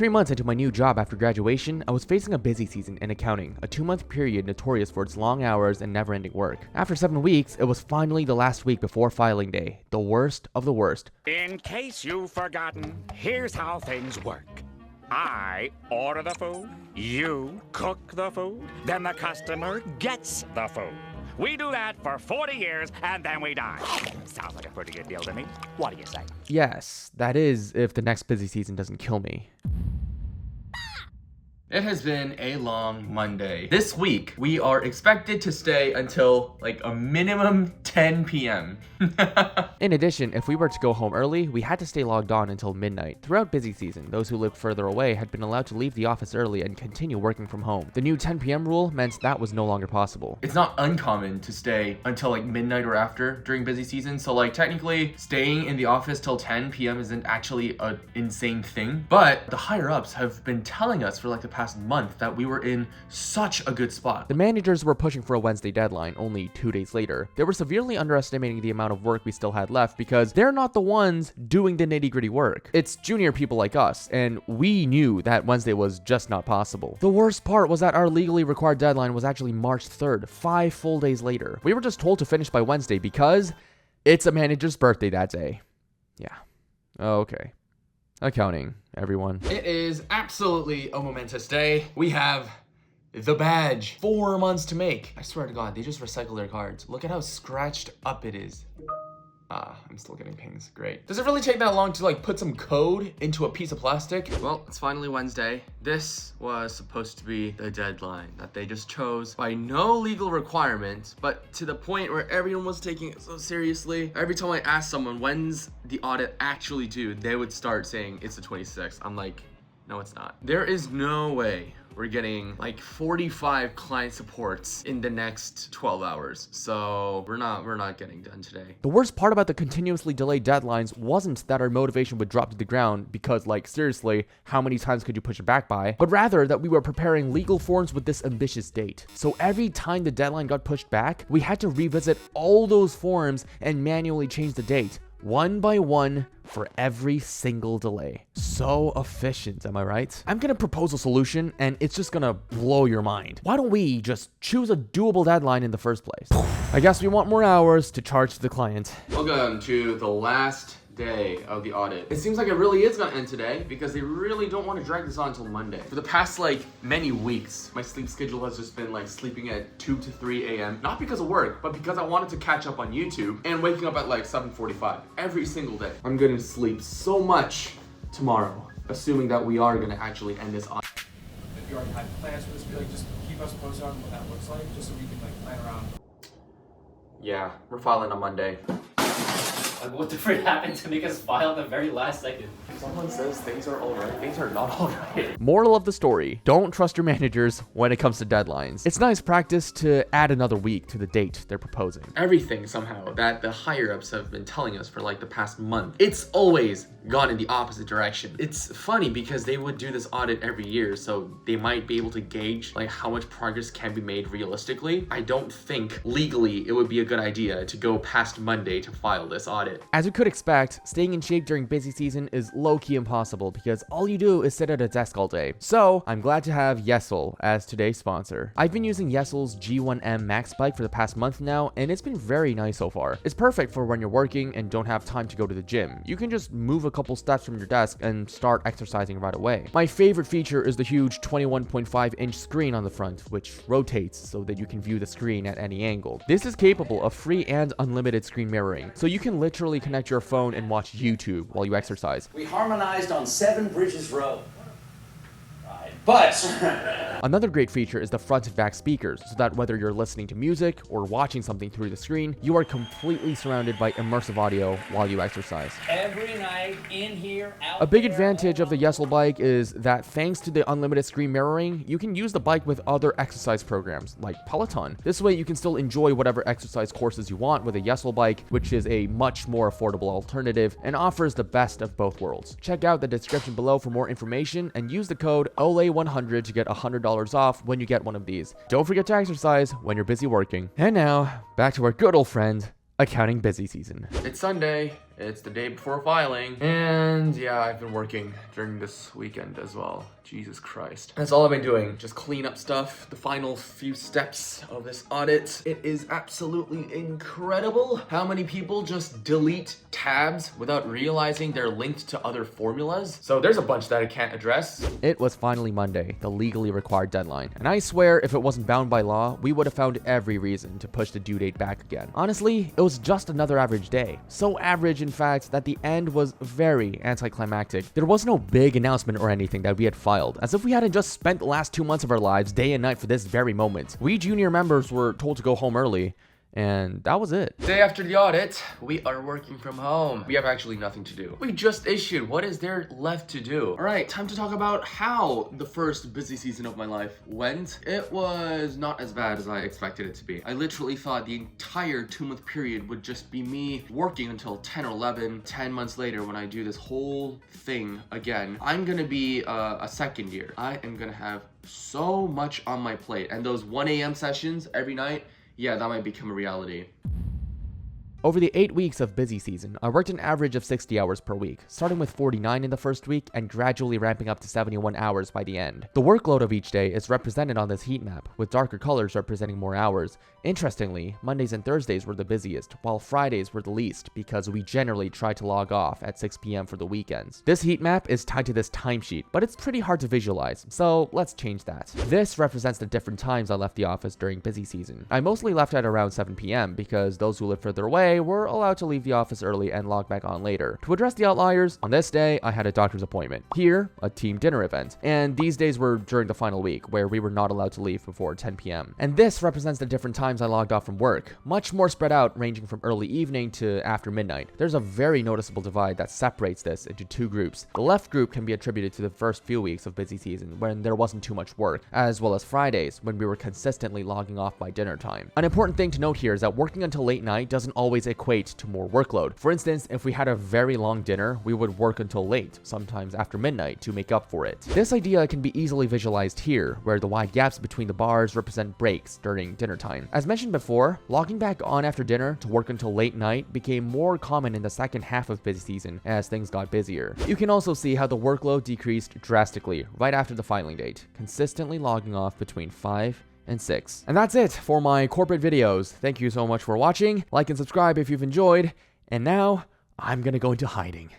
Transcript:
3 months into my new job after graduation, I was facing a busy season in accounting, a 2-month period notorious for its long hours and never-ending work. After 7 weeks, it was finally the last week before filing day, the worst of the worst. In case you've forgotten, here's how things work. I order the food, you cook the food, then the customer gets the food. We do that for 40 years, and then we die. Sounds like a pretty good deal to me. What do you say? Yes, that is if the next busy season doesn't kill me. It has been a long Monday. This week, we are expected to stay until like a minimum 10 p.m. In addition, if we were to go home early, we had to stay logged on until midnight. Throughout busy season, those who lived further away had been allowed to leave the office early and continue working from home. The new 10 p.m. rule meant that was no longer possible. It's not uncommon to stay until like midnight or after during busy season, so like technically staying in the office till 10 p.m. isn't actually an insane thing, but the higher ups have been telling us for like the past month that we were in such a good spot. The managers were pushing for a Wednesday deadline only 2 days later. They were severely underestimating the amount of work we still had left because they're not the ones doing the nitty-gritty work. It's junior people like us, and we knew that Wednesday was just not possible. The worst part was that our legally required deadline was actually March 3rd, 5 full days later. We were just told to finish by Wednesday because it's a manager's birthday that day. Yeah. Okay. Accounting, everyone. It is absolutely a momentous day. We have the badge. 4 months to make. I swear to God, they just recycle their cards. Look at how scratched up it is. I'm still getting pings. Great. Does it really take that long to like put some code into a piece of plastic? Well, it's finally Wednesday. This was supposed to be the deadline that they just chose by no legal requirement, but to the point where everyone was taking it so seriously. Every time I asked someone, when's the audit actually due, they would start saying it's the 26th. I'm like, no, it's not. There is no way we're getting like 45 client supports in the next 12 hours. So we're not getting done today. The worst part about the continuously delayed deadlines wasn't that our motivation would drop to the ground because like seriously, how many times could you push it back by? But rather that we were preparing legal forms with this ambitious date. So every time the deadline got pushed back, we had to revisit all those forms and manually change the date, one by one, for every single delay. So efficient, am I right? I'm gonna propose a solution and it's just gonna blow your mind. Why don't we just choose a doable deadline in the first place? I guess we want more hours to charge the client. Welcome to the last day of the audit. It seems like it really is gonna end today because they really don't want to drag this on until Monday. For the past like many weeks, my sleep schedule has just been like sleeping at 2 to 3 a.m. Not because of work, but because I wanted to catch up on YouTube and waking up at like 7:45 every single day. I'm gonna sleep so much tomorrow, assuming that we are gonna actually end this audit. If you already had plans for this, like just keep us posted on what that looks like, just so we can like plan around. Yeah, we're filing on Monday. Like, what the frick happened to make us file the very last second? Someone says things are alright, things are not alright. Moral of the story, don't trust your managers when it comes to deadlines. It's nice practice to add another week to the date they're proposing. Everything somehow that the higher ups have been telling us for like the past month, it's always gone in the opposite direction. It's funny because they would do this audit every year, so they might be able to gauge like how much progress can be made realistically. I don't think legally it would be a good idea to go past Monday to file this audit. As you could expect, staying in shape during busy season is low-key impossible because all you do is sit at a desk all day. So I'm glad to have Yesoul as today's sponsor. I've been using Yesoul's G1M Max bike for the past month now, and it's been very nice so far. It's perfect for when you're working and don't have time to go to the gym. You can just move a couple steps from your desk and start exercising right away. My favorite feature is the huge 21.5-inch screen on the front, which rotates so that you can view the screen at any angle. This is capable of free and unlimited screen mirroring, so you can literally connect your phone and watch YouTube while you exercise. We harmonized on 7 Bridges Road. But another great feature is the front and back speakers, so that whether you're listening to music or watching something through the screen, you are completely surrounded by immersive audio while you exercise. every night, in here, out A big there, advantage of the Yesoul bike is that thanks to the unlimited screen mirroring, you can use the bike with other exercise programs like Peloton. This way you can still enjoy whatever exercise courses you want with a Yesoul bike, which is a much more affordable alternative and offers the best of both worlds. Check out the description below for more information and use the code OLE100 to get $100 off when you get one of these. Don't forget to exercise when you're busy working. And now, back to our good old friend, accounting busy season. It's Sunday, It's the day before filing. And yeah, I've been working during this weekend as well. Jesus Christ. That's all I've been doing. Just clean up stuff. The final few steps of this audit. It is absolutely incredible how many people just delete tabs without realizing they're linked to other formulas. So there's a bunch that I can't address. It was finally Monday, the legally required deadline. And I swear if it wasn't bound by law, we would have found every reason to push the due date back again. Honestly, it was just another average day. So average, in fact, that the end was very anticlimactic. There was no big announcement or anything that we had filed, as if we hadn't just spent the last 2 months of our lives day and night for this very moment. We junior members were told to go home early, and that was it. Day after the audit, we are working from home. We have actually nothing to do. We just issued. What is there left to do? All right, time to talk about how the first busy season of my life went. It was not as bad as I expected it to be. I literally thought the entire 2-month period would just be me working until 10 or 11. 10 months later, when I do this whole thing again, I'm gonna be a second year. I am gonna have so much on my plate, and those 1 a.m. sessions every night, yeah, that might become a reality. Over the 8 weeks of busy season, I worked an average of 60 hours per week, starting with 49 in the first week and gradually ramping up to 71 hours by the end. The workload of each day is represented on this heat map, with darker colors representing more hours. Interestingly, Mondays and Thursdays were the busiest, while Fridays were the least, because we generally try to log off at 6 p.m. for the weekends. This heat map is tied to this timesheet, but it's pretty hard to visualize, so let's change that. This represents the different times I left the office during busy season. I mostly left at around 7 p.m. because those who live further away were allowed to leave the office early and log back on later. To address the outliers, on this day, I had a doctor's appointment. Here, a team dinner event. And these days were during the final week, where we were not allowed to leave before 10 p.m. And this represents the different times I logged off from work, much more spread out, ranging from early evening to after midnight. There's a very noticeable divide that separates this into 2 groups. The left group can be attributed to the first few weeks of busy season, when there wasn't too much work, as well as Fridays, when we were consistently logging off by dinner time. An important thing to note here is that working until late night doesn't always equate to more workload. For instance, if we had a very long dinner, we would work until late, sometimes after midnight, to make up for it. This idea can be easily visualized here, where the wide gaps between the bars represent breaks during dinner time. As mentioned before, logging back on after dinner to work until late night became more common in the second half of busy season as things got busier. You can also see how the workload decreased drastically right after the filing date, consistently logging off between 5 and 6. And that's it for my corporate videos. Thank you so much for watching. Like and subscribe if you've enjoyed. And now, I'm gonna go into hiding.